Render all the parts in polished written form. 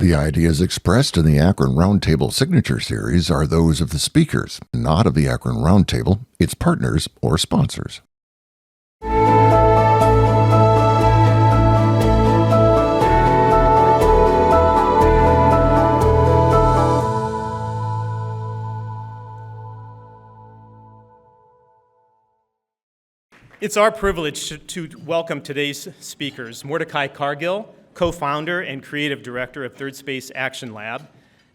The ideas expressed in the Akron Roundtable Signature Series are those of the speakers, not of the Akron Roundtable, its partners, or sponsors. It's our privilege to welcome today's speakers, Mordecai Cargill, co-founder and creative director of Third Space Action Lab,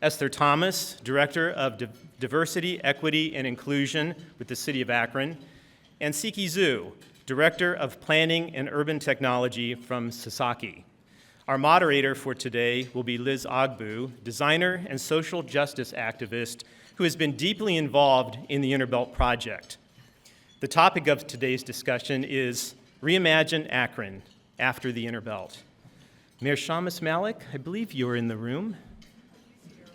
Esther Thomas, director of Diversity, Equity, and Inclusion with the City of Akron, and Siki Zhu, director of Planning and Urban Technology from Sasaki. Our moderator for today will be Liz Ogbu, designer and social justice activist who has been deeply involved in the Interbelt Project. The topic of today's discussion is Reimagine Akron after the Interbelt. Mayor Shamus Malik, I believe you're in the room.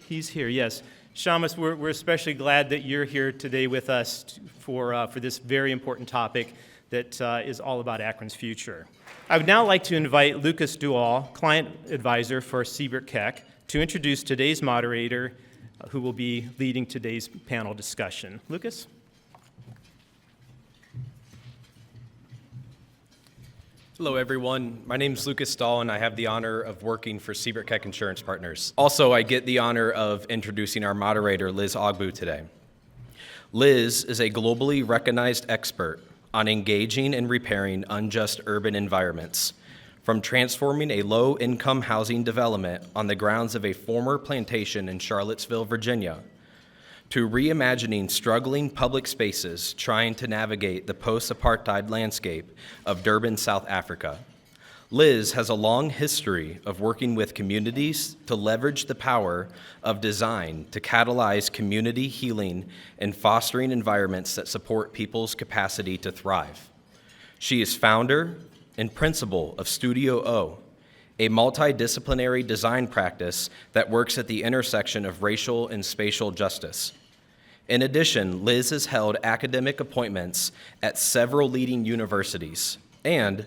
He's here, yes. Shamus, we're especially glad that you're here today with us for this very important topic that is all about Akron's future. I would now like to invite Lucas Dual, client advisor for Siebert Keck, to introduce today's moderator who will be leading today's panel discussion. Lucas? Hello, everyone. My name is Lucas Stahl, and I have the honor of working for Siebert Keck Insurance Partners. Also, I get the honor of introducing our moderator, Liz Ogbu, today. Liz is a globally recognized expert on engaging and repairing unjust urban environments, from transforming a low-income housing development on the grounds of a former plantation in Charlottesville, Virginia, to reimagining struggling public spaces trying to navigate the post-apartheid landscape of Durban, South Africa. Liz has a long history of working with communities to leverage the power of design to catalyze community healing and fostering environments that support people's capacity to thrive. She is founder and principal of Studio O, a multidisciplinary design practice that works at the intersection of racial and spatial justice. In addition, Liz has held academic appointments at several leading universities and,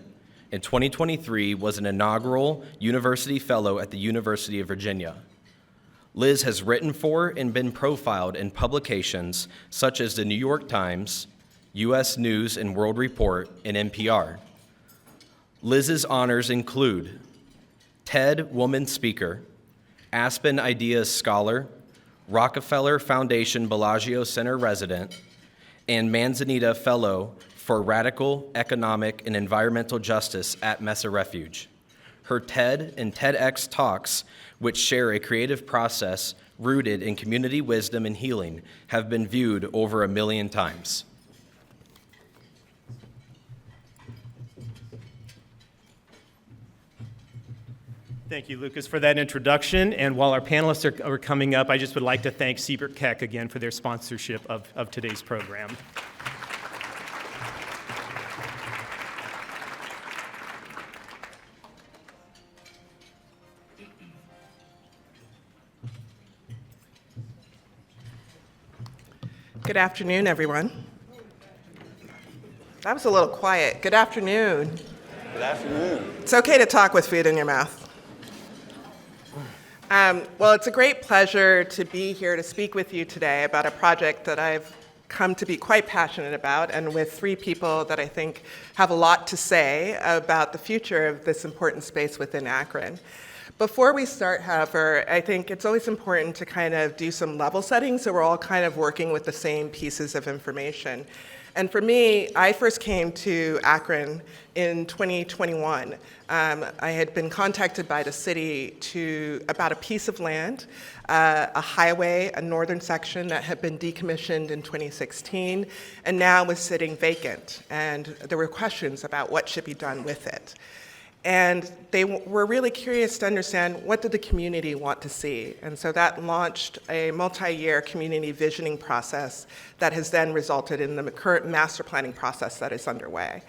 in 2023, was an inaugural university fellow at the University of Virginia. Liz has written for and been profiled in publications such as the New York Times, U.S. News and World Report, and NPR. Liz's honors include TED Woman Speaker, Aspen Ideas Scholar, Rockefeller Foundation Bellagio Center resident, and Manzanita Fellow for Radical Economic and Environmental Justice at Mesa Refuge. Her TED and TEDx talks, which share a creative process rooted in community wisdom and healing, have been viewed over 1 million times. Thank you, Lucas, for that introduction. And while our panelists are coming up, I just would like to thank Siebert Keck again for their sponsorship of today's program. Good afternoon, everyone. That was a little quiet. Good afternoon. Good afternoon. It's okay to talk with food in your mouth. Well, it's a great pleasure to be here to speak with you today about a project that I've come to be quite passionate about, and with 3 people that I think have a lot to say about the future of this important space within Akron. Before we start, however, I think it's always important to kind of do some level setting so we're all kind of working with the same pieces of information. And for me, I first came to Akron in 2021. I had been contacted by the city about a piece of land, a highway, a northern section that had been decommissioned in 2016, and now was sitting vacant. And there were questions about what should be done with it. And they were really curious to understand, what did the community want to see? And so that launched a multi-year community visioning process that has then resulted in the current master planning process that is underway.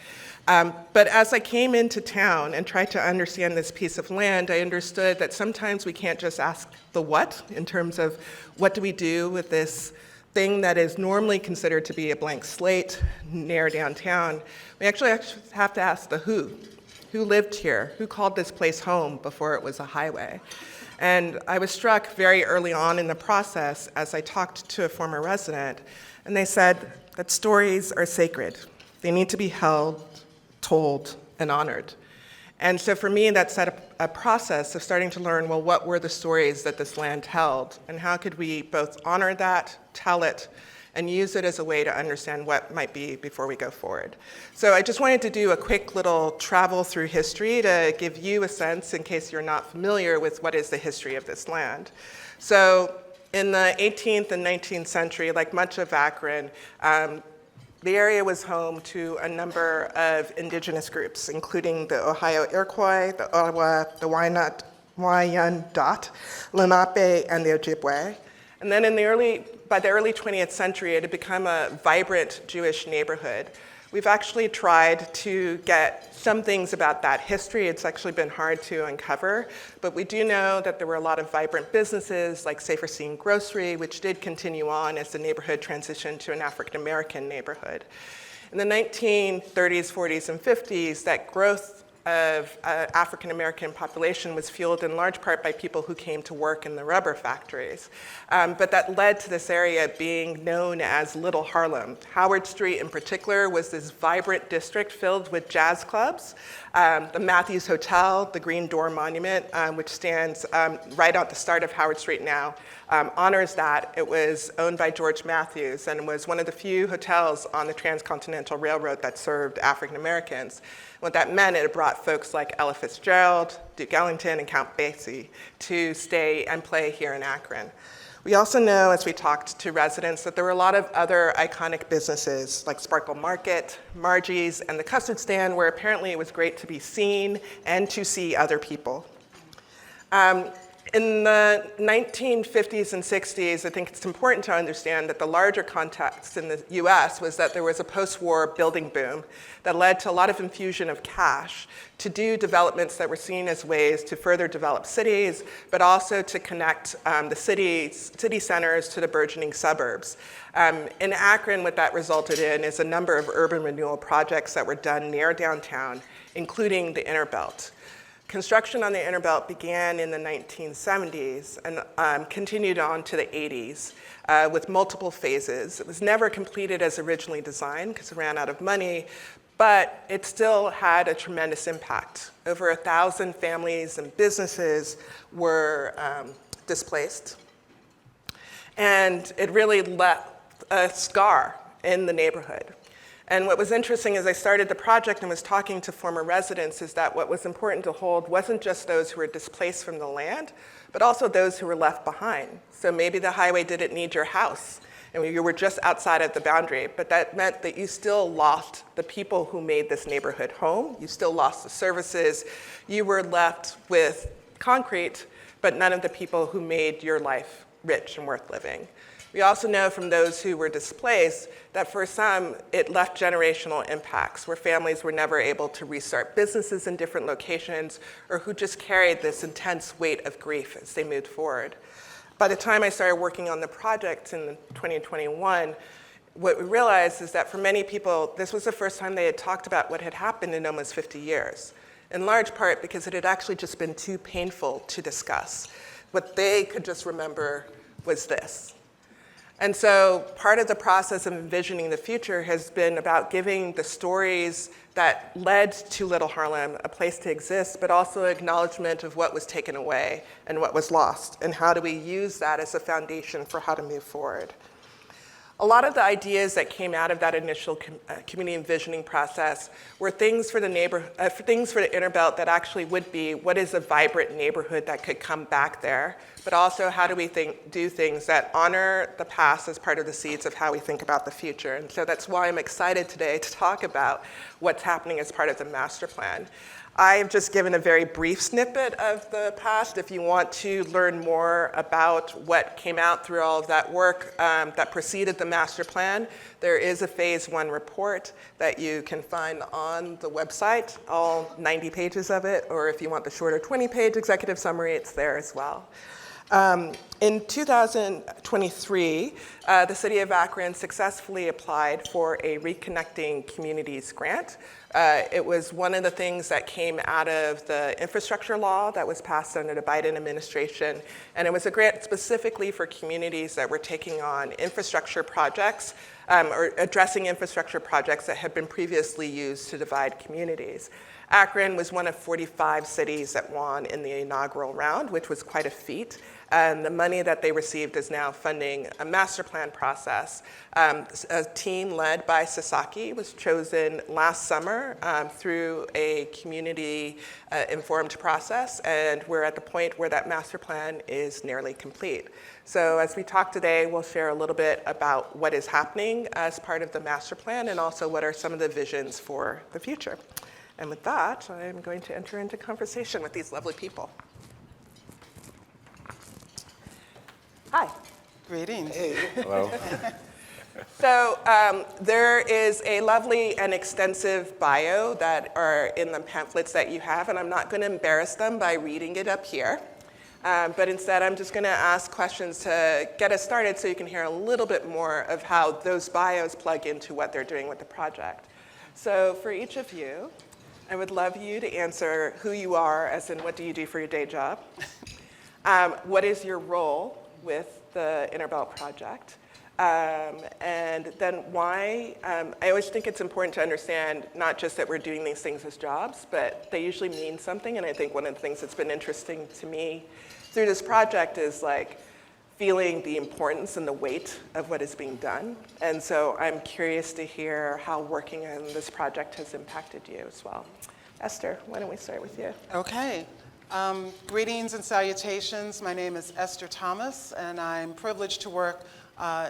But as I came into town and tried to understand this piece of land, I understood that sometimes we can't just ask the what, in terms of what do we do with this thing that is normally considered to be a blank slate near downtown. We actually have to ask the who. Who lived here? Who called this place home before it was a highway? And I was struck very early on in the process as I talked to a former resident, and they said that stories are sacred. They need to be held, told, and honored. And so for me, that set up a process of starting to learn, well, what were the stories that this land held, and how could we both honor that, tell it, and use it as a way to understand what might be before we go forward. So I just wanted to do a quick little travel through history to give you a sense, in case you're not familiar with what is the history of this land. So in the 18th and 19th century, like much of Akron, the area was home to a number of indigenous groups, including the Ohio Iroquois, the Ottawa, the Wyandot, Lenape, and the Ojibwe. And then by the early 20th century, it had become a vibrant Jewish neighborhood. We've actually tried to get some things about that history. It's actually been hard to uncover, but we do know that there were a lot of vibrant businesses like Safer Scene Grocery, which did continue on as the neighborhood transitioned to an African-American neighborhood. In the 1930s, 40s, and 50s, that growth of African-American population was fueled in large part by people who came to work in the rubber factories. But that led to this area being known as Little Harlem. Howard Street in particular was this vibrant district filled with jazz clubs. The Matthews Hotel, the Green Door Monument, which stands right at the start of Howard Street now, honors that. It was owned by George Matthews and was one of the few hotels on the Transcontinental Railroad that served African Americans. What that meant, it brought folks like Ella Fitzgerald, Duke Ellington, and Count Basie to stay and play here in Akron. We also know, as we talked to residents, that there were a lot of other iconic businesses like Sparkle Market, Margie's, and the Custard Stand, where apparently it was great to be seen and to see other people. In the 1950s and 60s, I think it's important to understand that the larger context in the US was that there was a post-war building boom that led to a lot of infusion of cash to do developments that were seen as ways to further develop cities, but also to connect the city centers to the burgeoning suburbs. In Akron, what that resulted in is a number of urban renewal projects that were done near downtown, including the Inner Belt. Construction on the Inner Belt began in the 1970s and continued on to the 80s with multiple phases. It was never completed as originally designed because it ran out of money, but it still had a tremendous impact. Over 1,000 families and businesses were displaced, and it really left a scar in the neighborhood. And what was interesting as I started the project and was talking to former residents is that what was important to hold wasn't just those who were displaced from the land, but also those who were left behind. So maybe the highway didn't need your house, and you were just outside of the boundary, but that meant that you still lost the people who made this neighborhood home. You still lost the services. You were left with concrete, but none of the people who made your life rich and worth living. We also know from those who were displaced that for some, it left generational impacts where families were never able to restart businesses in different locations or who just carried this intense weight of grief as they moved forward. By the time I started working on the project in 2021, what we realized is that for many people, this was the first time they had talked about what had happened in almost 50 years, in large part because it had actually just been too painful to discuss. What they could just remember was this. And so part of the process of envisioning the future has been about giving the stories that led to Little Harlem a place to exist, but also acknowledgement of what was taken away and what was lost, and how do we use that as a foundation for how to move forward. A lot of the ideas that came out of that initial community envisioning process were things for the Inner Belt that actually would be what is a vibrant neighborhood that could come back there, but also how do we do things that honor the past as part of the seeds of how we think about the future. And so that's why I'm excited today to talk about what's happening as part of the master plan. I've just given a very brief snippet of the past. If you want to learn more about what came out through all of that work that preceded the master plan, there is a phase 1 report that you can find on the website, all 90 pages of it, or if you want the shorter 20-page executive summary, it's there as well. In 2023, the City of Akron successfully applied for a Reconnecting Communities grant. It was one of the things that came out of the infrastructure law that was passed under the Biden administration, and it was a grant specifically for communities that were taking on infrastructure projects or addressing infrastructure projects that had been previously used to divide communities. Akron was one of 45 cities that won in the inaugural round, which was quite a feat. And the money that they received is now funding a master plan process. A team led by Sasaki was chosen last summer through a community-informed process, and we're at the point where that master plan is nearly complete. So as we talk today, we'll share a little bit about what is happening as part of the master plan and also what are some of the visions for the future. And with that, I'm going to enter into conversation with these lovely people. Hi. Greetings. Hello. So there is a lovely and extensive bio that are in the pamphlets that you have, and I'm not going to embarrass them by reading it up here. But instead, I'm just going to ask questions to get us started so you can hear a little bit more of how those bios plug into what they're doing with the project. So for each of you, I would love you to answer who you are, as in what do you do for your day job? What is your role with the Interbelt Project? And then why? I always think it's important to understand not just that we're doing these things as jobs, but they usually mean something. And I think one of the things that's been interesting to me through this project is like feeling the importance and the weight of what is being done. And so I'm curious to hear how working on this project has impacted you as well. Esther, why don't we start with you? Okay. Greetings and salutations. My name is Esther Thomas, and I'm privileged to work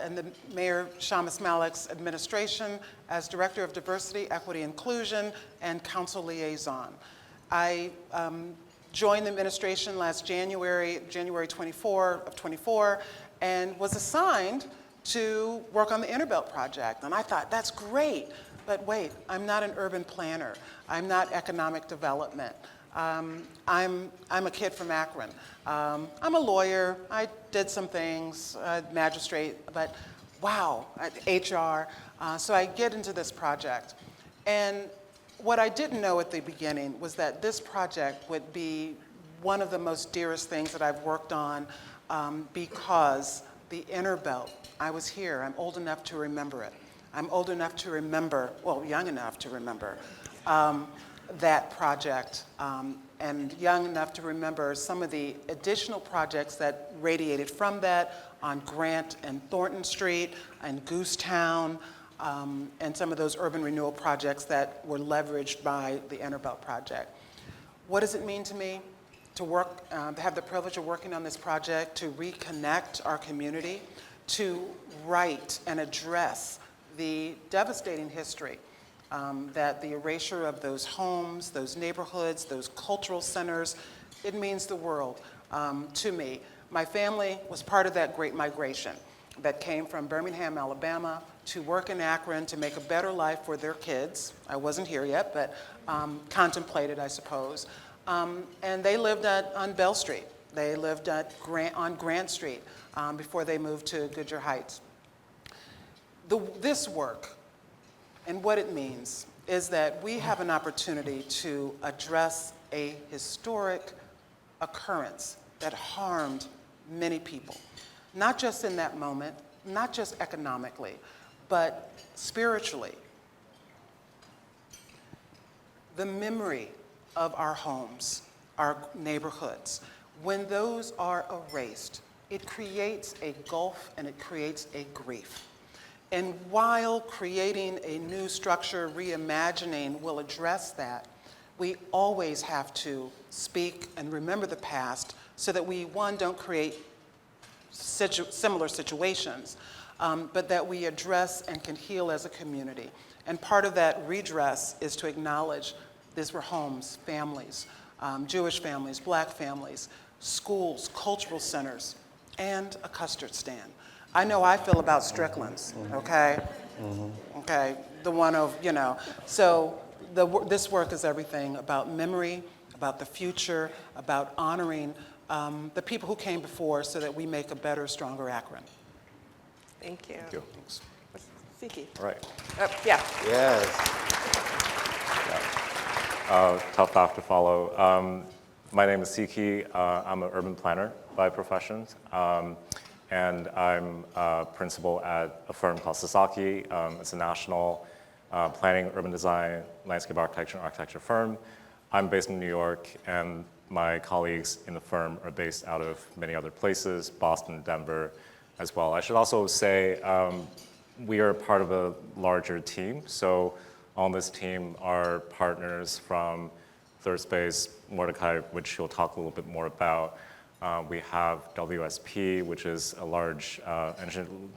in the Mayor Shamus Malik's administration as Director of Diversity, Equity, Inclusion, and Council Liaison. I joined the administration last January 24 of 24, and was assigned to work on the Interbelt Project. And I thought, that's great, but wait, I'm not an urban planner. I'm not economic development. I'm a kid from Akron. I'm a lawyer. I did some things, magistrate, but wow, HR. So I get into this project. And what I didn't know at the beginning was that this project would be one of the most dearest things that I've worked on because the Interbelt, I was here. I'm old enough to remember it. I'm old enough to remember, well, young enough to remember that project, and young enough to remember some of the additional projects that radiated from that on Grant and Thornton Street and Goosetown, and some of those urban renewal projects that were leveraged by the Interbelt Project. What does it mean to me to work, to have the privilege of working on this project, to reconnect our community, to write and address the devastating history that the erasure of those homes, those neighborhoods, those cultural centers, it means the world to me. My family was part of that great migration that came from Birmingham, Alabama, to work in Akron to make a better life for their kids. I wasn't here yet, but contemplated, I suppose. And they lived on Bell Street. They lived on Grant Street before they moved to Goodyear Heights. This work and what it means is that we have an opportunity to address a historic occurrence that harmed many people, not just in that moment, not just economically, but spiritually. The memory of our homes, our neighborhoods, when those are erased, it creates a gulf and it creates a grief. And while creating a new structure, reimagining will address that, we always have to speak and remember the past so that we, one, don't create similar situations, but that we address and can heal as a community. And part of that redress is to acknowledge these were homes, families, Jewish families, Black families, schools, cultural centers, and a custard stand. I know I feel about Strickland's, okay? Okay, the one of, you know. So this work is everything about memory, about the future, about honoring the people who came before so that we make a better, stronger Akron. Thank you. Thank you. Siki. All right. Yeah. Yes. Tough act to follow. My name is Siki. I'm an urban planner by profession, and I'm a principal at a firm called Sasaki. It's a national planning, urban design, landscape architecture, and architecture firm. I'm based in New York, and my colleagues in the firm are based out of many other places, Boston, Denver, as well. I should also say we are part of a larger team. So on this team are partners from Third Space, Mordecai, which he'll talk a little bit more about. We have WSP, which is a large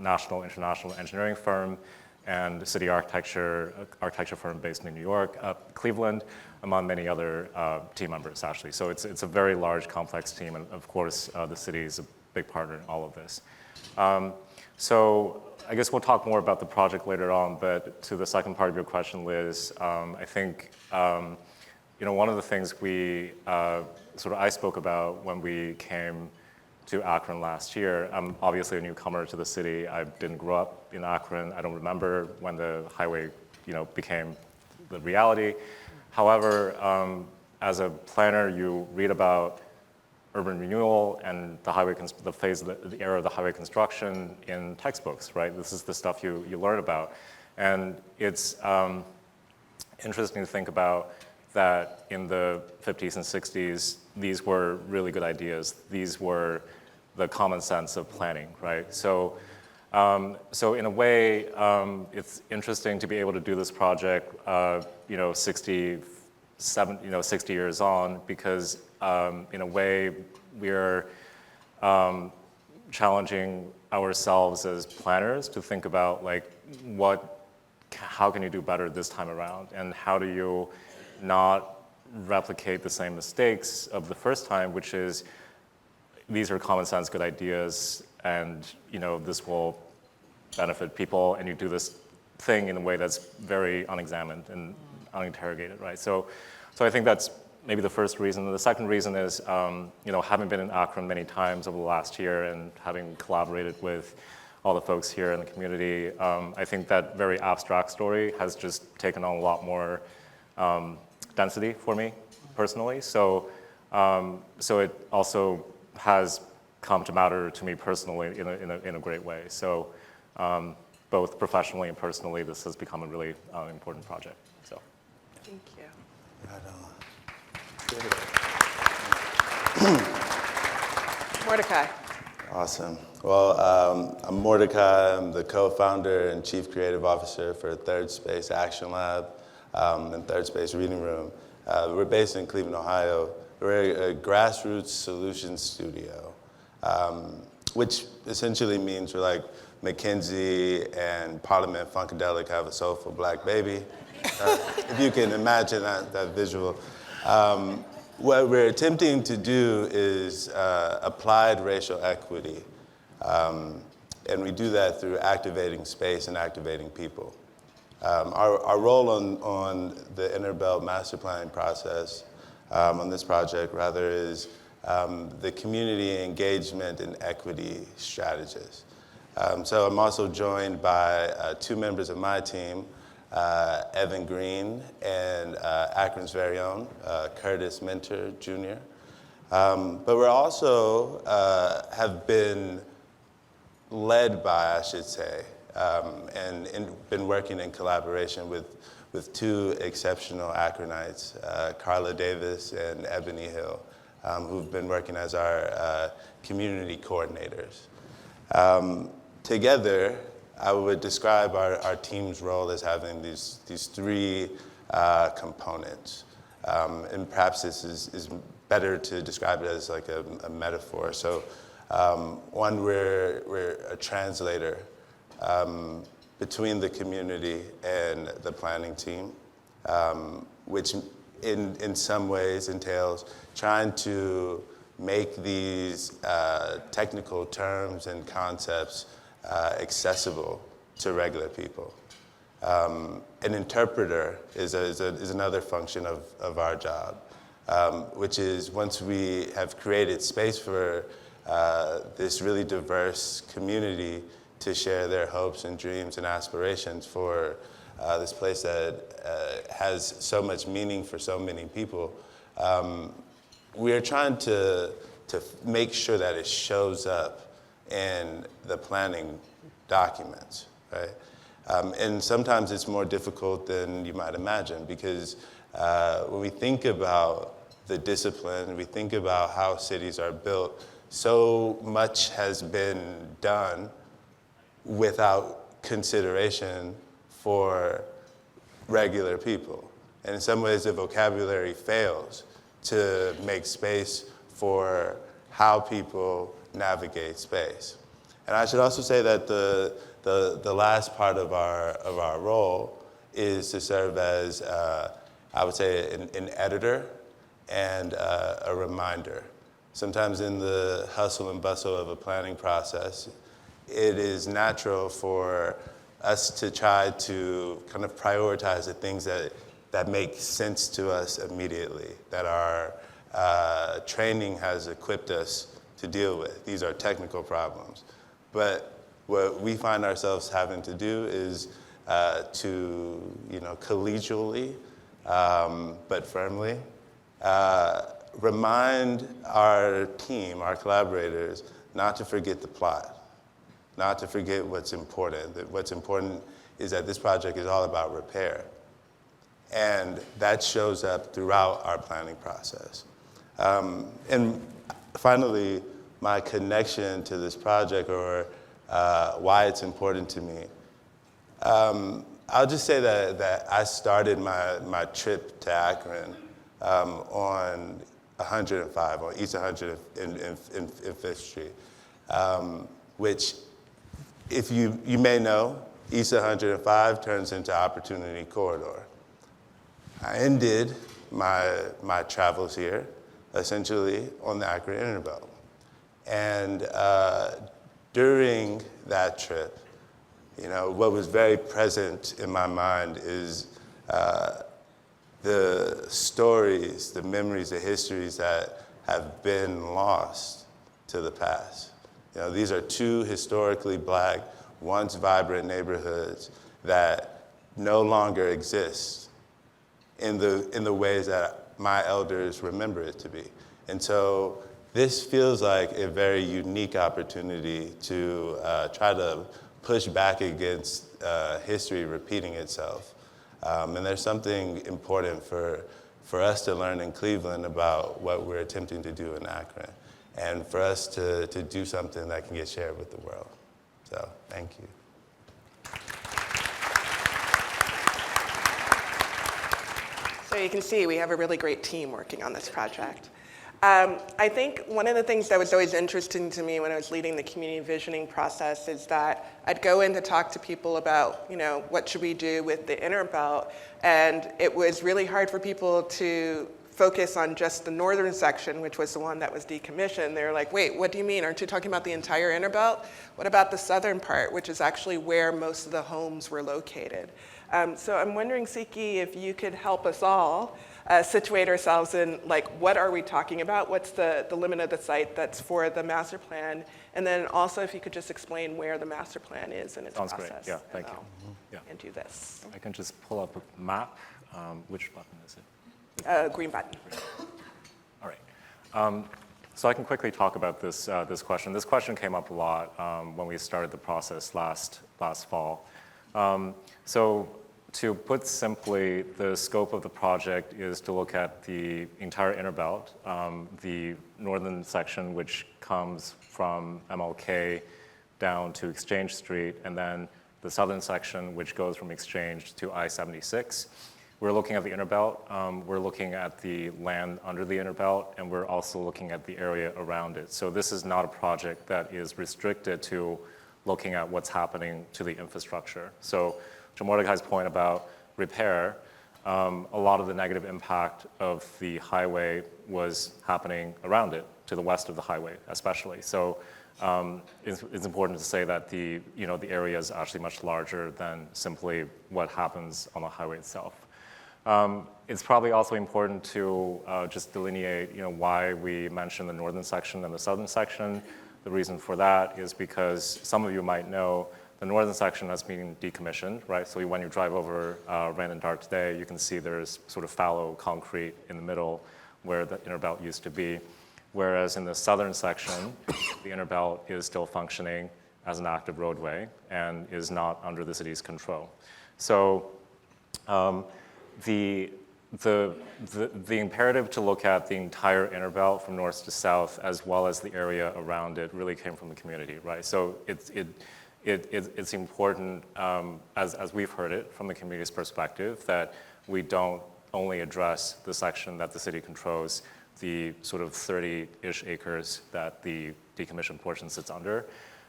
national, international engineering firm, and City Architecture firm based in New York, Cleveland, among many other team members, actually. So it's a very large, complex team, and of course, the city is a big partner in all of this. So I guess we'll talk more about the project later on, but to the second part of your question, Liz, I think one of the things I spoke about when we came to Akron last year. I'm obviously a newcomer to the city. I didn't grow up in Akron. I don't remember when the highway, became the reality. However, as a planner, you read about urban renewal and the era of the highway construction in textbooks, right? This is the stuff you learn about. And it's interesting to think about that in the 50s and 60s, these were really good ideas. These were the common sense of planning, right? So in a way, it's interesting to be able to do this project, 60 years on, because in a way, we're challenging ourselves as planners to think about how can you do better this time around, and how do you not replicate the same mistakes of the first time, which is these are common sense good ideas, and this will benefit people, and you do this thing in a way that's very unexamined and uninterrogated, right? So I think that's maybe the first reason. And the second reason is, having been in Akron many times over the last year and having collaborated with all the folks here in the community, I think that very abstract story has just taken on a lot more density for me personally. So it also has come to matter to me personally in a great way. So both professionally and personally, this has become a really important project. So. Thank you. Mordecai. Awesome. Well, I'm Mordecai. I'm the co-founder and chief creative officer for Third Space Action Lab and Third Space Reading Room. We're based in Cleveland, Ohio. We're a grassroots solutions studio, which essentially means we're like McKinsey and Parliament Funkadelic have a soulful black baby. If you can imagine that visual. What we're attempting to do is applied racial equity. And we do that through activating space and activating people. Our role on the Interbelt master planning process, on this project rather, is the community engagement and equity strategist. So I'm also joined by two members of my team, Evan Green and Akron's very own Curtis Minter Jr. But we're also have been led by, I should say, and been working in collaboration with two exceptional Akronites, Carla Davis and Ebony Hill, who've been working as our community coordinators. Together, I would describe our team's role as having these three components. And perhaps this is better to describe it as like a metaphor. So one, we're a translator between the community and the planning team, which in some ways entails trying to make these technical terms and concepts accessible to regular people. An interpreter is another function of our job. which is once we have created space for this really diverse community to share their hopes and dreams and aspirations for this place that has so much meaning for so many people, we are trying to make sure that it shows up in the planning documents, right? And sometimes it's more difficult than you might imagine, because when we think about the discipline, we think about how cities are built, so much has been done without consideration for regular people. And in some ways, the vocabulary fails to make space for how people navigate space. And I should also say that the last part of our role is to serve as, I would say, an editor and a reminder. Sometimes in the hustle and bustle of a planning process, it is natural for us to try to kind of prioritize the things that make sense to us immediately, that our training has equipped us to deal with. These are technical problems. But what we find ourselves having to do is to, collegially, but firmly, remind our team, our collaborators, not to forget the plot, not to forget what's important. That what's important is that this project is all about repair. And that shows up throughout our planning process. And finally, my connection to this project, or why it's important to me. I'll just say that I started my trip to Akron on 105, on East 105th Street, which, if you may know, East 105 turns into Opportunity Corridor. I ended my travels here essentially on the Akron Interbelt. And during that trip, what was very present in my mind is the stories, the memories, the histories that have been lost to the past. These are two historically Black, once vibrant neighborhoods that no longer exist in the ways that my elders remember it to be. And so this feels like a very unique opportunity to try to push back against history repeating itself. And there's something important for us to learn in Cleveland about what we're attempting to do in Akron, and for us to do something that can get shared with the world. So, thank you. So you can see we have a really great team working on this project. I think one of the things that was always interesting to me when I was leading the community visioning process is that I'd go in to talk to people about, what should we do with the Interbelt, and it was really hard for people to focus on just the northern section, which was the one that was decommissioned. They were like, wait, what do you mean? Aren't you talking about the entire Interbelt? What about the southern part, which is actually where most of the homes were located? So I'm wondering, Siki, if you could help us all situate ourselves in, what are we talking about? What's the limit of the site that's for the master plan? And then also, if you could just explain where the master plan is in its Sounds process. great. Yeah, thank you. Yeah. And do this. I can just pull up a map. Which button is it? Green button. All right. So I can quickly talk about this question. This question came up a lot when we started the process last fall. So to put simply, the scope of the project is to look at the entire Interbelt, the northern section, which comes from MLK down to Exchange Street, and then the southern section, which goes from Exchange to I-76. We're looking at the Interbelt, we're looking at the land under the Interbelt, and we're also looking at the area around it. So this is not a project that is restricted to looking at what's happening to the infrastructure. So to Mordecai's point about repair, a lot of the negative impact of the highway was happening around it, to the west of the highway especially. So it's important to say that the area is actually much larger than simply what happens on the highway itself. It's probably also important to just delineate, why we mention the northern section and the southern section. The reason for that is because some of you might know the northern section has been decommissioned, right? So when you drive over Rand and Dart today, you can see there's sort of fallow concrete in the middle where the inner belt used to be. Whereas in the southern section, the inner belt is still functioning as an active roadway and is not under the city's control. So the imperative to look at the entire inner belt from north to south, as well as the area around it, really came from the community, right? So it's important, as we've heard it from the community's perspective, that we don't only address the section that the city controls, the sort of 30-ish acres that the decommissioned portion sits under.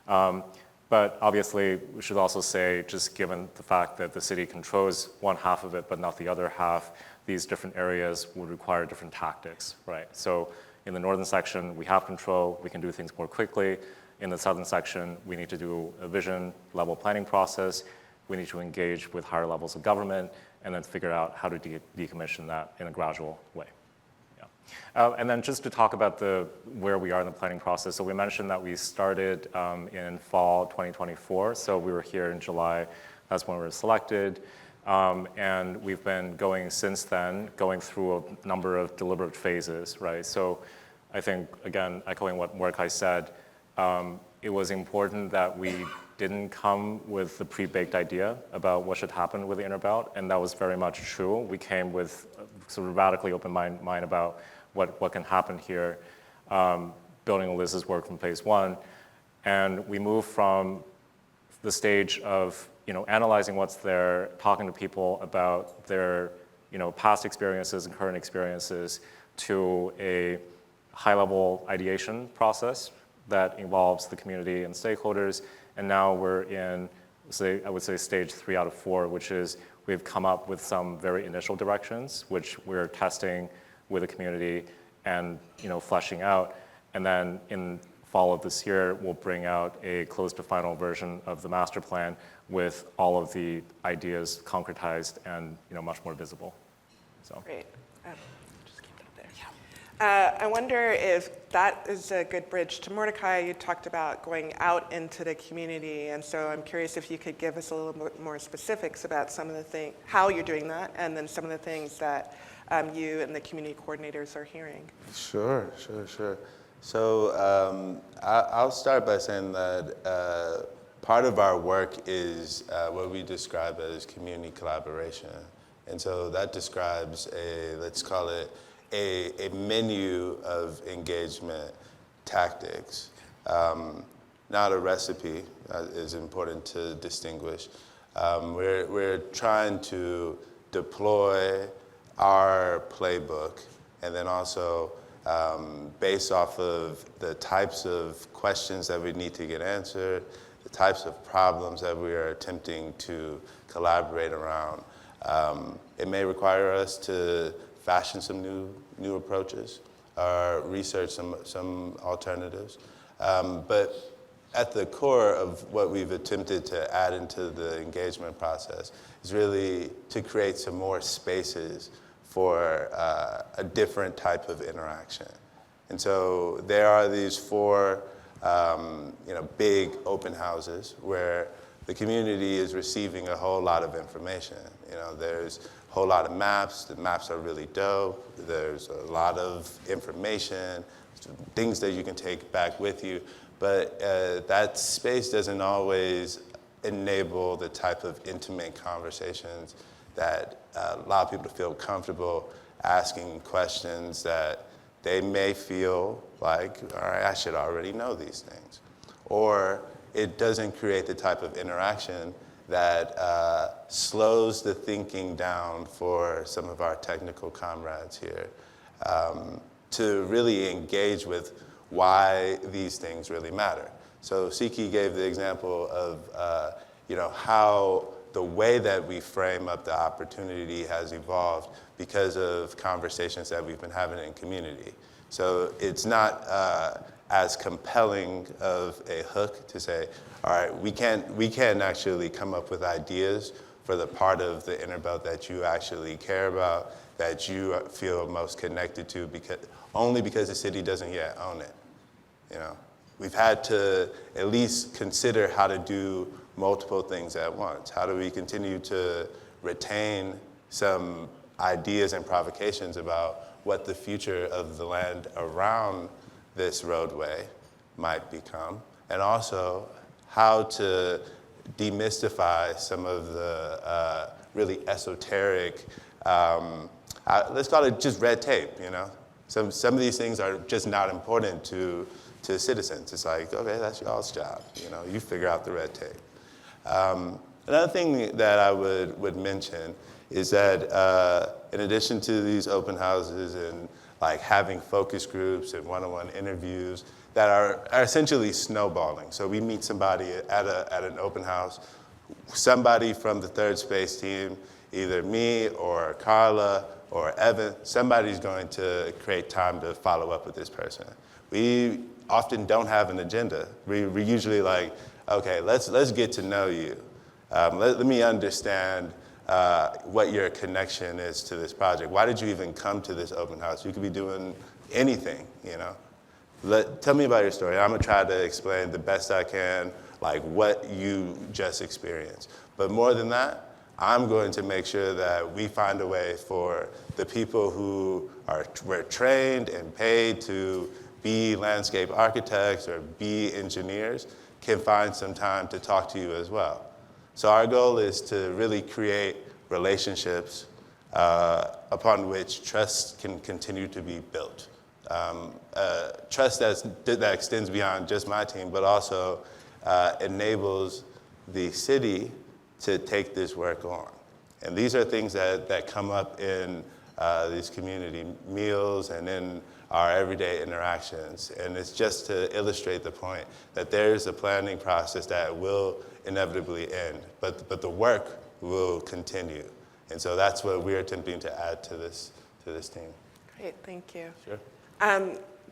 But obviously, we should also say, just given the fact that the city controls one half of it, but not the other half, these different areas would require different tactics, right? So in the northern section, we have control, we can do things more quickly. In the southern section, we need to do a vision level planning process. We need to engage with higher levels of government and then figure out how to decommission that in a gradual way. And then just to talk about where we are in the planning process. So we mentioned that we started in fall 2024. So we were here in July. That's when we were selected. And we've been going since then, going through a number of deliberate phases, right? So I think, again, echoing what Mordecai said, it was important that we didn't come with the pre-baked idea about what should happen with the inner belt, and that was very much true. We came with sort of radically open mind about what can happen here, building on Liz's work from phase one. And we moved from the stage of analyzing what's there, talking to people about their past experiences and current experiences, to a high-level ideation process that involves the community and stakeholders. And now we're in, I would say, stage 3 out of 4, which is we've come up with some very initial directions, which we're testing with the community and fleshing out. And then in fall of this year, we'll bring out a close to final version of the master plan with all of the ideas concretized and much more visible. So. Great. Just keep that there. I wonder if that is a good bridge to Mordecai. You talked about going out into the community, and so I'm curious if you could give us a little bit more specifics about some of the things, how you're doing that, and then some of the things that you and the community coordinators are hearing. Sure. So I'll start by saying that part of our work is what we describe as community collaboration. And so that describes let's call it a menu of engagement tactics, not a recipe, is important to distinguish. We're trying to deploy our playbook, and then also based off of the types of questions that we need to get answered, the types of problems that we are attempting to collaborate around. It may require us to fashion some new approaches, or research some alternatives. But at the core of what we've attempted to add into the engagement process is really to create some more spaces for a different type of interaction. And so there are these 4 big open houses where the community is receiving a whole lot of information. There's a whole lot of maps. The maps are really dope. There's a lot of information, things that you can take back with you. But that space doesn't always enable the type of intimate conversations that allow people to feel comfortable asking questions that they may feel like, all right, I should already know these things. Or it doesn't create the type of interaction that slows the thinking down for some of our technical comrades here to really engage with why these things really matter. So Siki gave the example of how the way that we frame up the opportunity has evolved because of conversations that we've been having in community. So it's not as compelling of a hook to say, all right, we can't actually come up with ideas for the part of the inner belt that you actually care about, that you feel most connected to, only because the city doesn't yet own it. You know, we've had to at least consider how to do multiple things at once. How do we continue to retain some ideas and provocations about what the future of the land around this roadway might become, and also how to demystify some of the really esoteric, let's call it just red tape, you know? Some of these things are just not important to citizens. It's like, okay, that's y'all's job, you know, you figure out the red tape. Another thing that I would mention is that in addition to these open houses and like having focus groups and one-on-one interviews that are essentially snowballing. So we meet somebody at an open house, somebody from the Third Space team, either me or Carla or Evan, somebody's going to create time to follow up with this person. We often don't have an agenda. We're usually like, okay, let's get to know you. Let me understand what your connection is to this project. Why did you even come to this open house? You could be doing anything, you know? Tell me about your story. I'm gonna try to explain the best I can, like what you just experienced. But more than that, I'm going to make sure that we find a way for the people who were trained and paid to be landscape architects or be engineers can find some time to talk to you as well. So our goal is to really create relationships upon which trust can continue to be built. Trust that extends beyond just my team, but also enables the city to take this work on. And these are things that come up in these community meals and in our everyday interactions. And it's just to illustrate the point that there's a planning process that will inevitably end, but the work will continue. And so that's what we're attempting to add to this team. Great, thank you. Sure.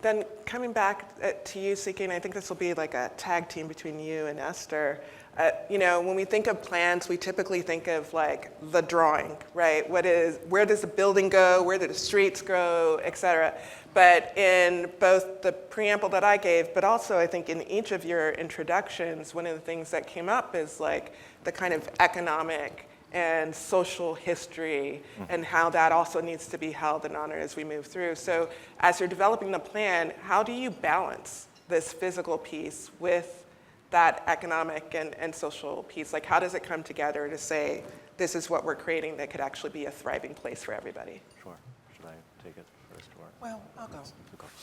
Then coming back to you, Siki, and I think this will be like a tag team between you and Esther. You know, when we think of plans, we typically think of like the drawing, right? Where does the building go? Where do the streets go, et cetera? But in both the preamble that I gave, but also I think in each of your introductions, one of the things that came up is like the kind of economic and social history and how that also needs to be held in honor as we move through. So as you're developing the plan, how do you balance this physical piece with that economic and social piece? Like how does it come together to say, this is what we're creating that could actually be a thriving place for everybody? Sure. Should I take it first? Or? Well, I'll go.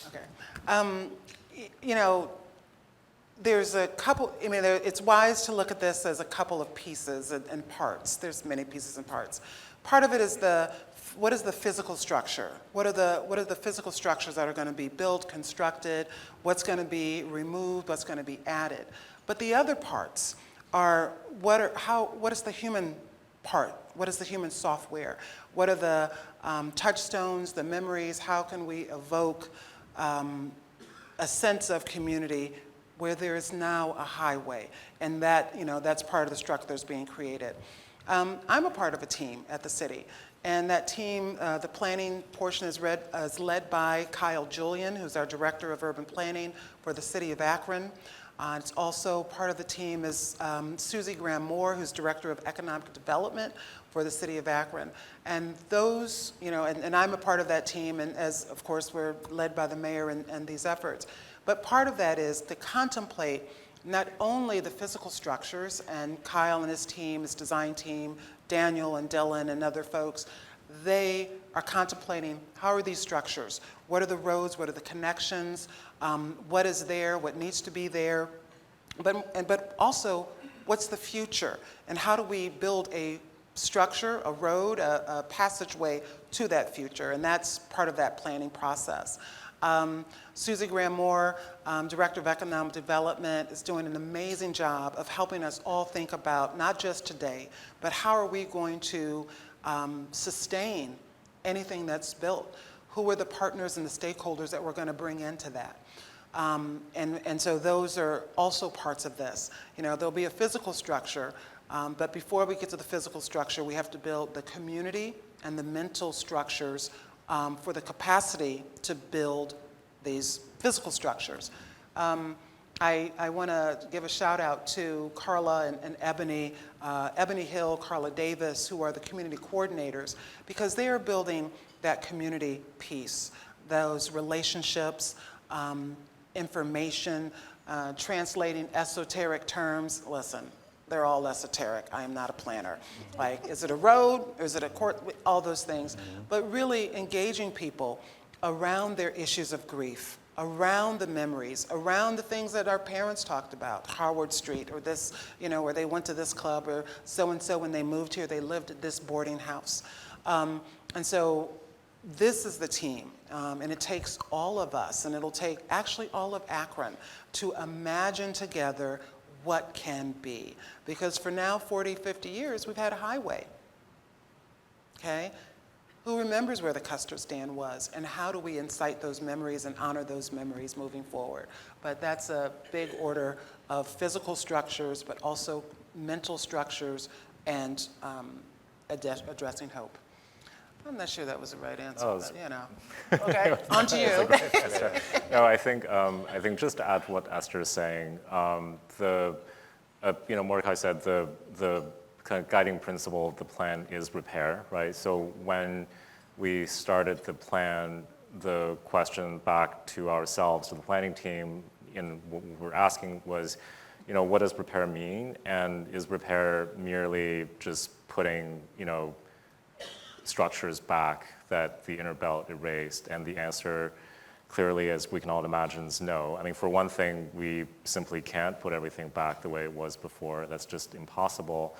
Okay. You know, there's a couple, I mean, it's wise to look at this as a couple of pieces and parts. There's many pieces and parts. Part of it is what is the physical structure? What are the physical structures that are going to be built, constructed? What's going to be removed? What's going to be added? But the other parts are what is the human part? What is the human software? What are the touchstones, the memories? How can we evoke a sense of community where there is now a highway? And that, you know, that's part of the structure that's being created. I'm a part of a team at the city. And that team, the planning portion is led by Kyle Julian, who's our Director of Urban Planning for the City of Akron. It's also part of the team is Susie Graham-Moore, who's Director of Economic Development for the City of Akron. And those, you know, and I'm a part of that team, and as, of course, we're led by the mayor and these efforts. But part of that is to contemplate not only the physical structures, and Kyle and his team, his design team, Daniel and Dylan and other folks, they are contemplating how are these structures? What are the roads? What are the connections? What is there? What needs to be there? But also, what's the future? And how do we build a structure, a road, a passageway to that future? And that's part of that planning process. Susie Graham-Moore, Director of Economic Development, is doing an amazing job of helping us all think about not just today, but how are we going to sustain anything that's built? Who are the partners and the stakeholders that we're going to bring into that? And so those are also parts of this. You know, there'll be a physical structure, But before we get to the physical structure, we have to build the community and the mental structures for the capacity to build these physical structures. I want to give a shout out to Carla and Ebony, Ebony Hill, Carla Davis, who are the community coordinators, because they are building that community piece, those relationships, information, translating esoteric terms. Listen, they're all esoteric. I am not a planner. Like, is it a road? Or is it a court? All those things. But really engaging people around their issues of grief, around the memories, around the things that our parents talked about, Harvard Street, or this, where they went to this club, or so-and-so when they moved here, they lived at this boarding house. And so this is the team, and it takes all of us, and it'll take actually all of Akron to imagine together what can be. Because for now, 40, 50 years, we've had a highway, okay? Who remembers where the custard stand was, and how do we incite those memories and honor those memories moving forward? But that's a big order of physical structures, but also mental structures and addressing hope. I'm not sure that was the right answer, but Okay, on to you. No, I think just to add to what Esther is saying, Mordecai said the kind of guiding principle of the plan is repair, right? So when we started the plan, the question back to ourselves, to the planning team, and what we were asking was, what does repair mean? And is repair merely just putting, structures back that the inner belt erased? And the answer, clearly, as we can all imagine, is no. I mean, for one thing, we simply can't put everything back the way it was before. That's just impossible.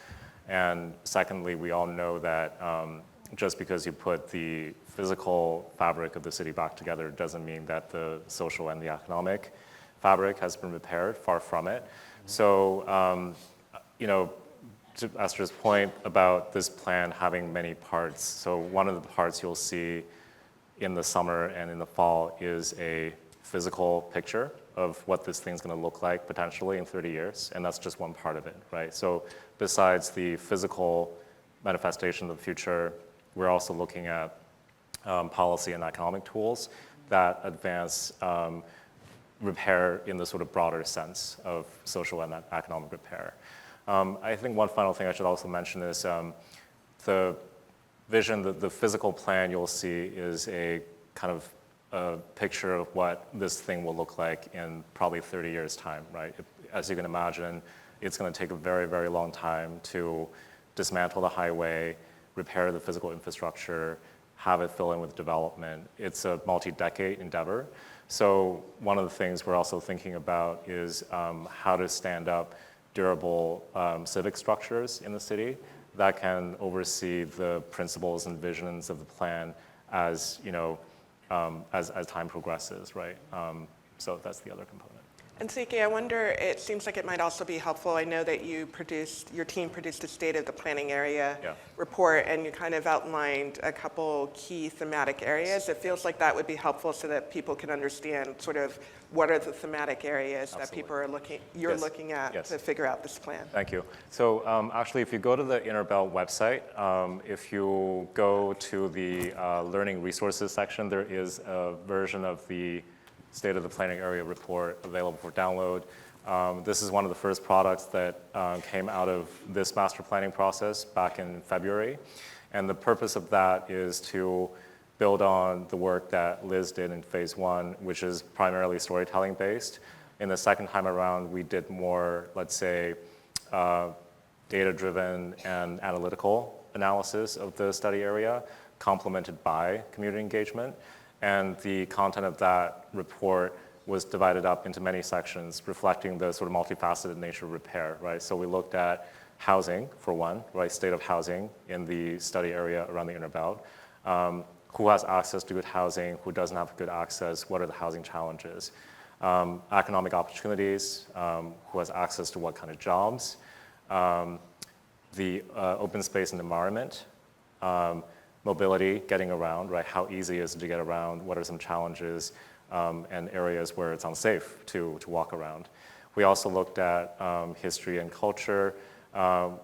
And secondly, we all know that just because you put the physical fabric of the city back together doesn't mean that the social and the economic fabric has been repaired. Far from it. So, to Esther's point about this plan having many parts, so one of the parts you'll see in the summer and in the fall is a physical picture of what this thing's going to look like potentially in 30 years, and that's just one part of it, right? So besides the physical manifestation of the future, we're also looking at policy and economic tools that advance repair in the sort of broader sense of social and economic repair. I think one final thing I should also mention is the vision, the physical plan you'll see is a kind of a picture of what this thing will look like in probably 30 years' time, right? As you can imagine, it's going to take a very, very long time to dismantle the highway, repair the physical infrastructure, have it fill in with development. It's a multi-decade endeavor. So one of the things we're also thinking about is how to stand up durable civic structures in the city that can oversee the principles and visions of the plan as as time progresses, right? So that's the other component. And Siki, I wonder, it seems like it might also be helpful. I know that your team produced a State of the Planning Area report, and you kind of outlined a couple key thematic areas. It feels like that would be helpful so that people can understand sort of what are the thematic areas that people are looking at to figure out this plan. Thank you. So actually, if you go to the Inner Belt website, if you go to the Learning Resources section, there is a version of the State of the Planning Area report available for download. This is one of the first products that came out of this master planning process back in February. And the purpose of that is to build on the work that Liz did in phase one, which is primarily storytelling based. In the second time around, we did more, let's say, data-driven and analytical analysis of the study area, complemented by community engagement. And the content of that report was divided up into many sections, reflecting the sort of multifaceted nature of repair, right? So we looked at housing, for one, right? State of housing in the study area around the Inner Belt. Who has access to good housing, who doesn't have good access, what are the housing challenges? Economic opportunities, who has access to what kind of jobs? The open space and environment, mobility, getting around, right? How easy is it to get around? What are some challenges and areas where it's unsafe to walk around? We also looked at history and culture,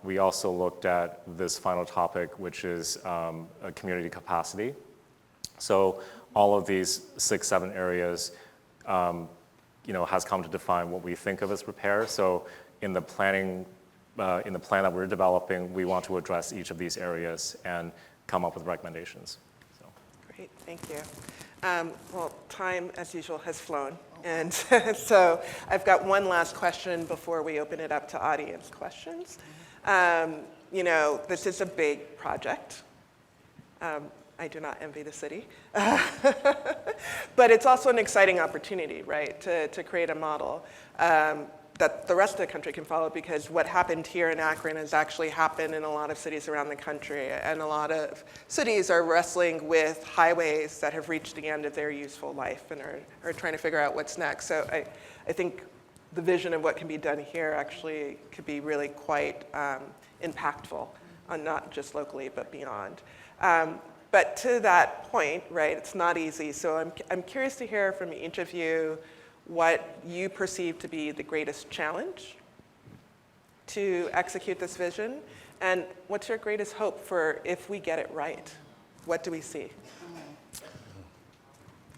We also looked at this final topic, which is a community capacity. So all of these 6, 7 areas has come to define what we think of as repair. So in the plan that we're developing, we want to address each of these areas and come up with recommendations. So. Great, thank you. Well, time, as usual, has flown. And so I've got one last question before we open it up to audience questions. This is a big project. I do not envy the city. But it's also an exciting opportunity, right, to create a model that the rest of the country can follow, because what happened here in Akron has actually happened in a lot of cities around the country, and a lot of cities are wrestling with highways that have reached the end of their useful life and are trying to figure out what's next. So I think the vision of what can be done here actually could be really quite impactful, on not just locally, but beyond. But to that point, right, it's not easy. So I'm curious to hear from each of you what you perceive to be the greatest challenge to execute this vision, and what's your greatest hope for if we get it right? What do we see?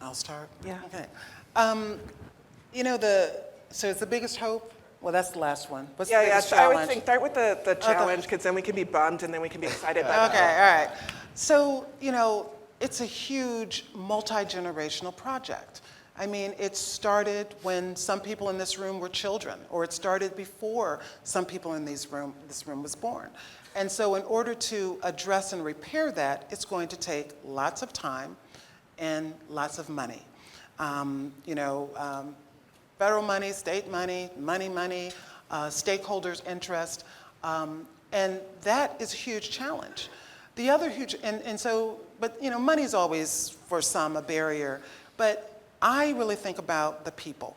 I'll start? Yeah. Okay. So it's the biggest hope? Well, that's the last one. What's the biggest I challenge? would think start with the challenge, because then we can be bummed and then we can be excited by Okay, all right. So, it's a huge multi-generational project. I mean, it started when some people in this room were children, or it started before some people in this room was born. And so in order to address and repair that, it's going to take lots of time and lots of money. Federal money, state money, stakeholders' interest, and that is a huge challenge. The other huge, but money is always for some a barrier, but I really think about the people.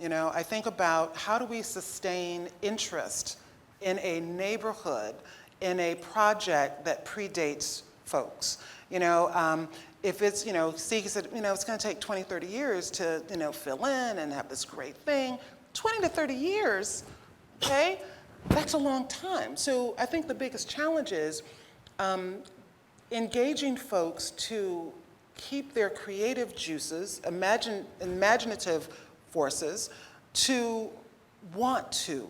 I think about how do we sustain interest in a neighborhood, in a project that predates folks. If it's, Siki said, it's going to take 20, 30 years to, fill in and have this great thing. 20 to 30 years, okay, that's a long time. So I think the biggest challenge is engaging folks to keep their creative juices, imaginative forces, to want to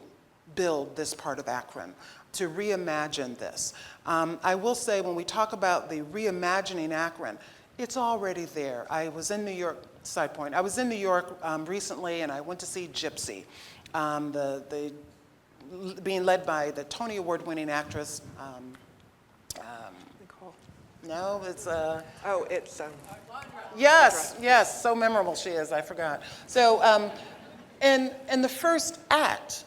build this part of Akron, to reimagine this. I will say, when we talk about the reimagining Akron, it's already there. I was in New York, side point, I was in New York recently, and I went to see Gypsy, being led by the Tony Award-winning actress, Nicole. no, it's Yes, so memorable she is, I forgot. So, in the first act,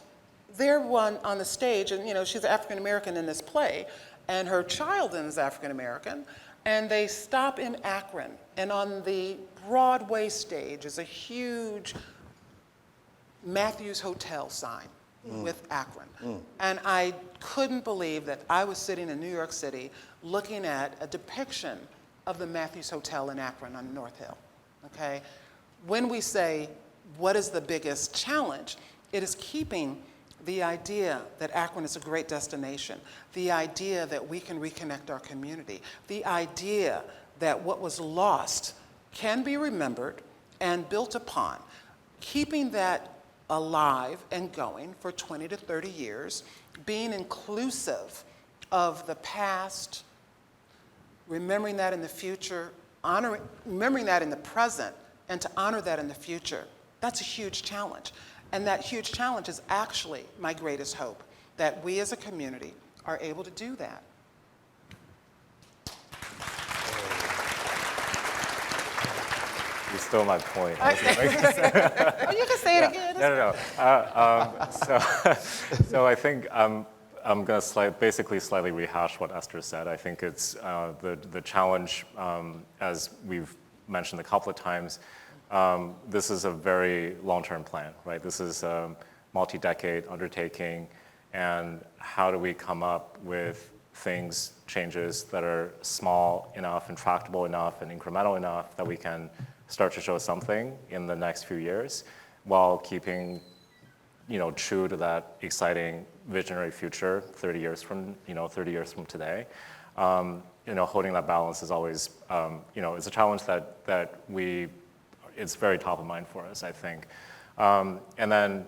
they're one on the stage, and she's African American in this play, and her child is African American, and they stop in Akron, and on the Broadway stage is a huge Matthews Hotel sign with Akron. And I couldn't believe that I was sitting in New York City looking at a depiction of the Matthews Hotel in Akron on North Hill, okay? When we say, what is the biggest challenge? It is keeping the idea that Akron is a great destination, the idea that we can reconnect our community, the idea that what was lost can be remembered and built upon, keeping that alive and going for 20 to 30 years, being inclusive of the past, remembering that in the future, remembering that in the present, and to honor that in the future. That's a huge challenge. And that huge challenge is actually my greatest hope, that we as a community are able to do that. You stole my point. You can say it again. No. So I think I'm going to basically slightly rehash what Esther said. I think it's the challenge, as we've mentioned a couple of times, this is a very long-term plan, right? This is a multi-decade undertaking, and how do we come up with changes that are small enough and tractable enough and incremental enough that we can start to show something in the next few years, while keeping true to that exciting visionary future 30 years from today. Holding that balance is always, it's a challenge that it's very top of mind for us, I think. And then,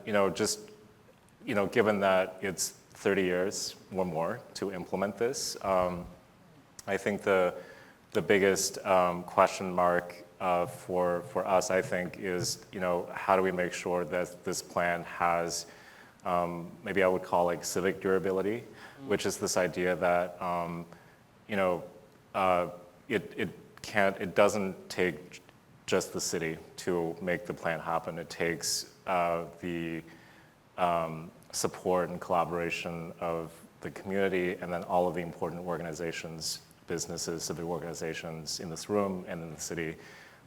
given that it's 30 years or more to implement this, I think the biggest question mark for us, I think, is how do we make sure that this plan has maybe I would call like civic durability, which is this idea that it doesn't take just the city to make the plan happen. It takes the support and collaboration of the community and then all of the important organizations, businesses, civic organizations in this room and in the city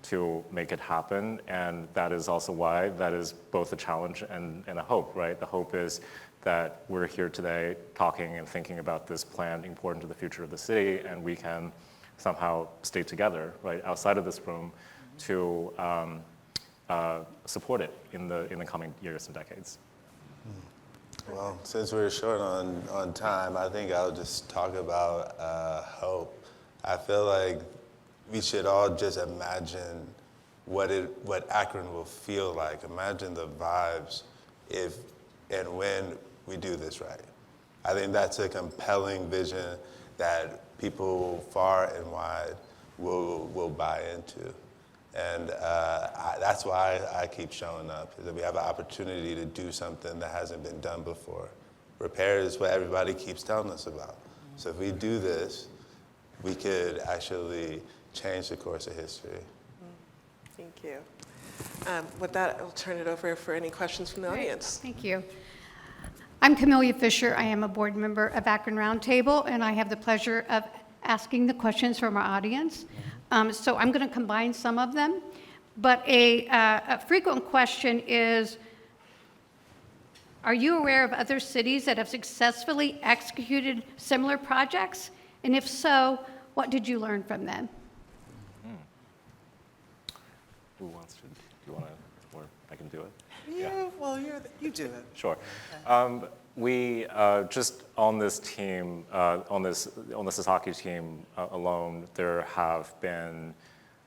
to make it happen. And that is also why that is both a challenge and a hope, right? The hope is that we're here today talking and thinking about this plan important to the future of the city, and we can somehow stay together, right, outside of this room to support it in the coming years and decades. Well, since we're short on time, I think I'll just talk about hope. I feel like we should all just imagine what Akron will feel like. Imagine the vibes if and when we do this right. I think that's a compelling vision that people far and wide will buy into. And that's why I keep showing up, is that we have an opportunity to do something that hasn't been done before. Repair is what everybody keeps telling us about. So if we do this, we could actually change the course of history. Thank you. With that, I'll turn it over for any questions from the audience. Thank you. I'm Camelia Fisher. I am a board member of Akron Roundtable, and I have the pleasure of asking the questions from our audience. So I'm going to combine some of them. But a frequent question is, are you aware of other cities that have successfully executed similar projects? And if so, what did you learn from them? Who wants to? Do you want to, or I can do it? Yeah, well, you do it. Sure. We just on this team, on the Sasaki team alone, there have been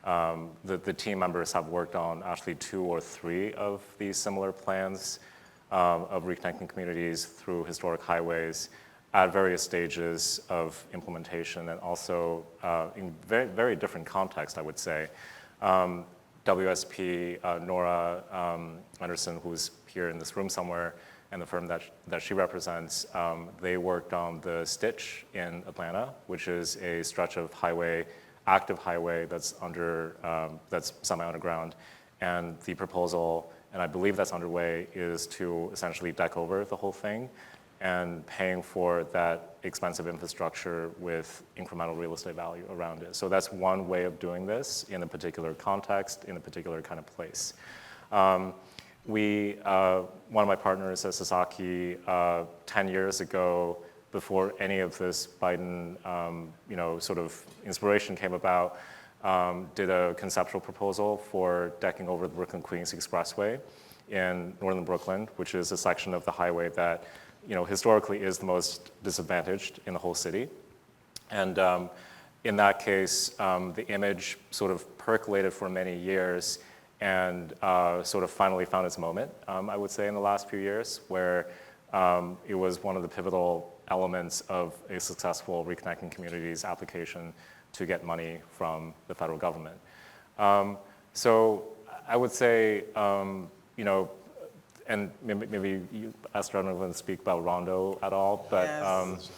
the team members have worked on actually 2 or 3 of these similar plans of reconnecting communities through historic highways at various stages of implementation, and also in very, very different contexts, I would say. WSP, Nora Anderson, who's here in this room somewhere, and the firm that she represents, they worked on the Stitch in Atlanta, which is a stretch of highway, active highway that's that's semi-underground. And the proposal, and I believe that's underway, is to essentially deck over the whole thing and paying for that expensive infrastructure with incremental real estate value around it. So that's one way of doing this in a particular context, in a particular kind of place. One of my partners at Sasaki, 10 years ago, before any of this Biden, sort of inspiration came about, did a conceptual proposal for decking over the Brooklyn-Queens Expressway in northern Brooklyn, which is a section of the highway that, historically is the most disadvantaged in the whole city. And in that case, the image sort of percolated for many years and sort of finally found its moment, I would say, in the last few years, where it was one of the pivotal elements of a successful Reconnecting Communities application to get money from the federal government. So I would say, and maybe you, Esther, I don't know if you speak about Rondo at all, but Yes.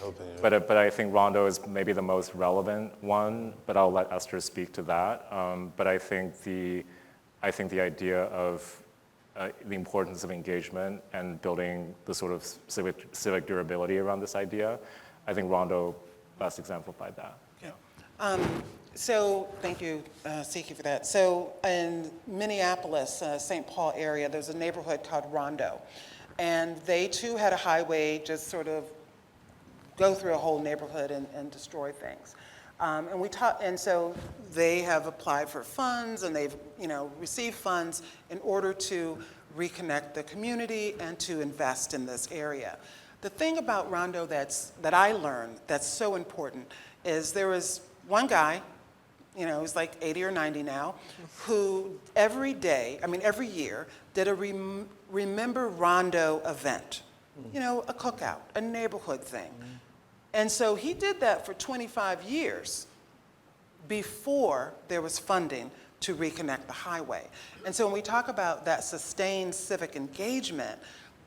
but I think Rondo is maybe the most relevant one, but I'll let Esther speak to that. But I think the idea of the importance of engagement and building the sort of civic durability around this idea, I think Rondo best exemplified that. So thank you, Siki, for that. So in Minneapolis, St. Paul area, there's a neighborhood called Rondo. And they too had a highway just sort of go through a whole neighborhood and destroy things. And so they have applied for funds, and they've received funds in order to reconnect the community and to invest in this area. The thing about Rondo that I learned that's so important is there was one guy, you know, he's like 80 or 90 now, who every year did a Remember Rondo event, you know, a cookout, a neighborhood thing. And so he did that for 25 years before there was funding to reconnect the highway. And so when we talk about that sustained civic engagement,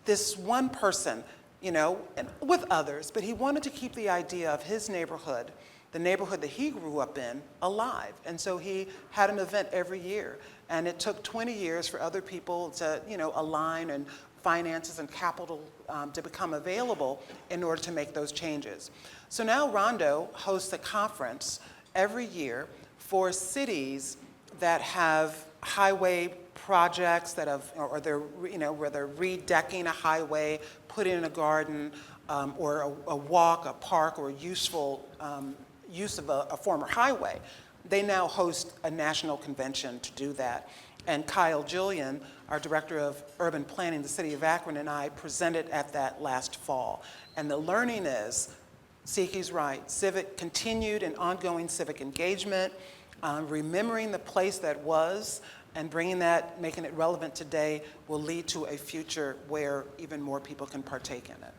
this one person, you know, and with others, but he wanted to keep the idea of his neighborhood, the neighborhood that he grew up in, alive. And so he had an event every year. And it took 20 years for other people to, you know, align and finances and capital to become available in order to make those changes. So now Rondo hosts a conference every year for cities that have highway projects that have, or they're, you know, where they're redecking a highway, putting in a garden, or a walk, a park, or a useful use of a former highway. They now host a national convention to do that. And Kyle Jillian, our Director of Urban Planning, the City of Akron, and I presented at that last fall. And the learning is, Siki's right, continued and ongoing civic engagement, remembering the place that was, and bringing that, making it relevant today will lead to a future where even more people can partake in it.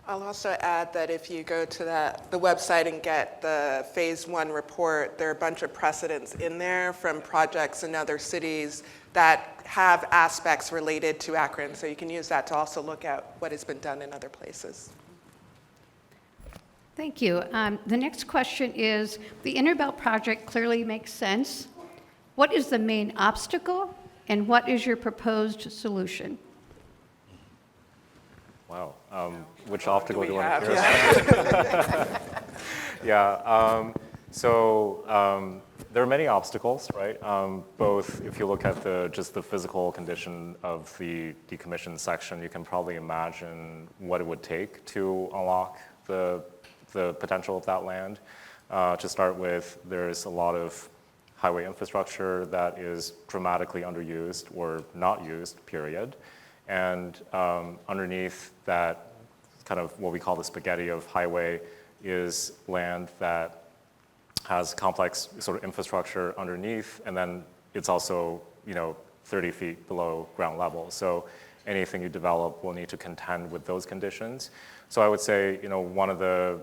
I'll also add that if you go to the website and get the Phase 1 report, there are a bunch of precedents in there from projects in other cities that have aspects related to Akron. So you can use that to also look at what has been done in other places. Thank you. The next question is, the Interbelt project clearly makes sense. What is the main obstacle, and what is your proposed solution? Wow. Which obstacle do you want to Yeah. Yeah. So there are many obstacles, right? Both, if you look at just the physical condition of the decommissioned section, you can probably imagine what it would take to unlock the potential of that land. To start with, there's a lot of highway infrastructure that is dramatically underused or not used, period. And underneath that, kind of what we call the spaghetti of highway, is land that has complex sort of infrastructure underneath, and then it's also, you know, 30 feet below ground level. So anything you develop will need to contend with those conditions. So I would say, you know, one of the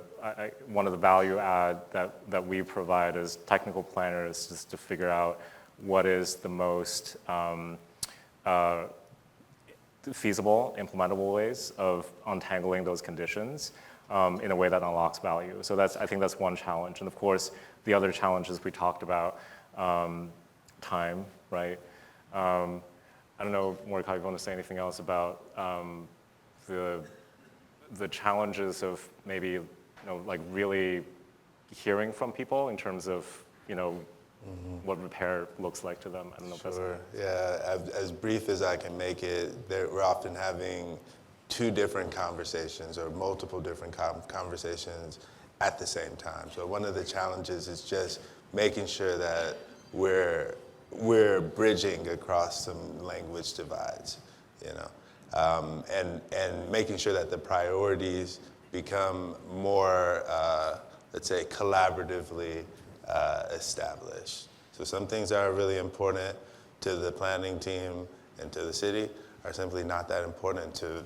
value add that we provide as technical planners is to figure out what is the most feasible, implementable ways of untangling those conditions in a way that unlocks value. So I think that's one challenge. And of course, the other challenges we talked about, time, right? I don't know, Mordecai, if you want to say anything else about the challenges of maybe, you know, like really hearing from people in terms of, you know, what repair looks like to them. I don't know if that's... Sure, yeah, as brief as I can make it, we're often having two different conversations or multiple different conversations at the same time. So one of the challenges is just making sure that we're bridging across some language divides, you know, and making sure that the priorities become more, let's say, collaboratively established. So some things that are really important to the planning team and to the city are simply not that important to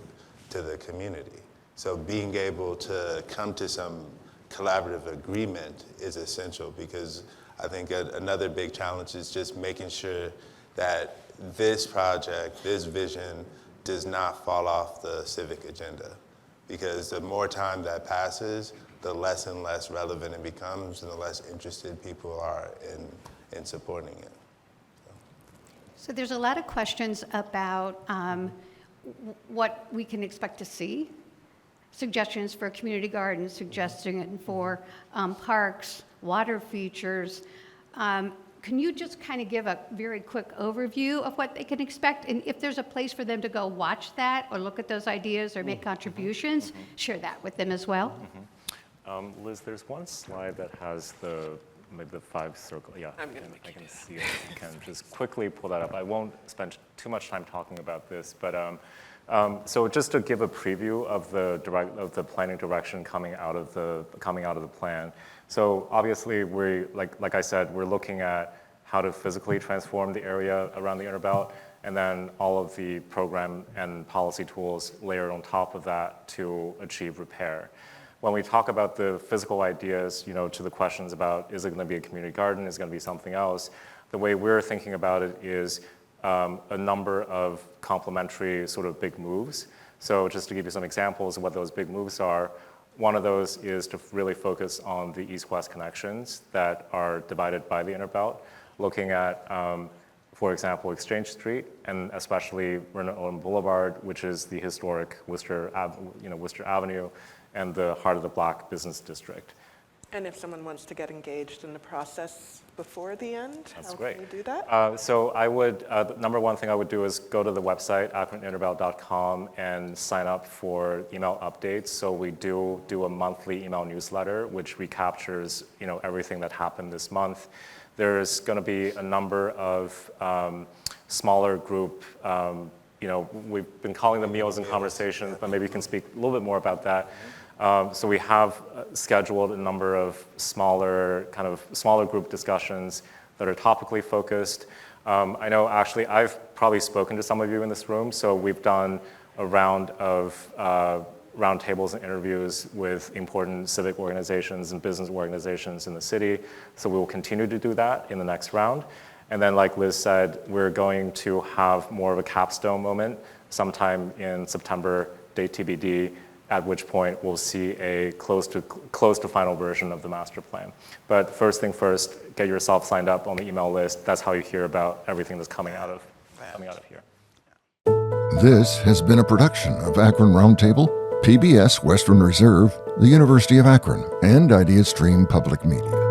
the community. So being able to come to some collaborative agreement is essential, because I think another big challenge is just making sure that this project, this vision, does not fall off the civic agenda. Because the more time that passes, the less and less relevant it becomes, and the less interested people are in supporting it. So there's a lot of questions about what we can expect to see. Suggestions for community gardens, suggestions for parks, water features. Can you just kind of give a very quick overview of what they can expect? And if there's a place for them to go watch that or look at those ideas or make contributions, share that with them as well. Liz, there's one slide that has the maybe the 5 circle, yeah. I can see it. You can just quickly pull that up. I won't spend too much time talking about this, but so just to give a preview of the planning direction coming out of the plan. So obviously, like I said, we're looking at how to physically transform the area around the inner belt, and then all of the program and policy tools layered on top of that to achieve repair. When we talk about the physical ideas, to the questions about, is it going to be a community garden, is it going to be something else, the way we're thinking about it is a number of complementary sort of big moves. So just to give you some examples of what those big moves are, one of those is to really focus on the east-west connections that are divided by the inner belt, looking at, for example, Exchange Street, and especially Renault Boulevard, which is the historic Worcester Avenue, and the heart of the Black Business District. And if someone wants to get engaged in the process before the end, That's how great. can we do that? So I would, the number one thing I would do is go to the website, akroninterbelt.com, and sign up for email updates. So we do a monthly email newsletter, which recaptures everything that happened this month. There's going to be a number of smaller group, we've been calling them meals and conversations, but maybe you can speak a little bit more about that. So we have scheduled a number of smaller group discussions that are topically focused. I know actually I've probably spoken to some of you in this room, so we've done a round of roundtables and interviews with important civic organizations and business organizations in the city. So we will continue to do that in the next round. And then like Liz said, we're going to have more of a capstone moment sometime in September, date TBD, at which point we'll see a close to final version of the master plan. But first thing first, get yourself signed up on the email list. That's how you hear about everything that's coming out of here. This has been a production of Akron Roundtable, PBS Western Reserve, the University of Akron, and IdeaStream Public Media.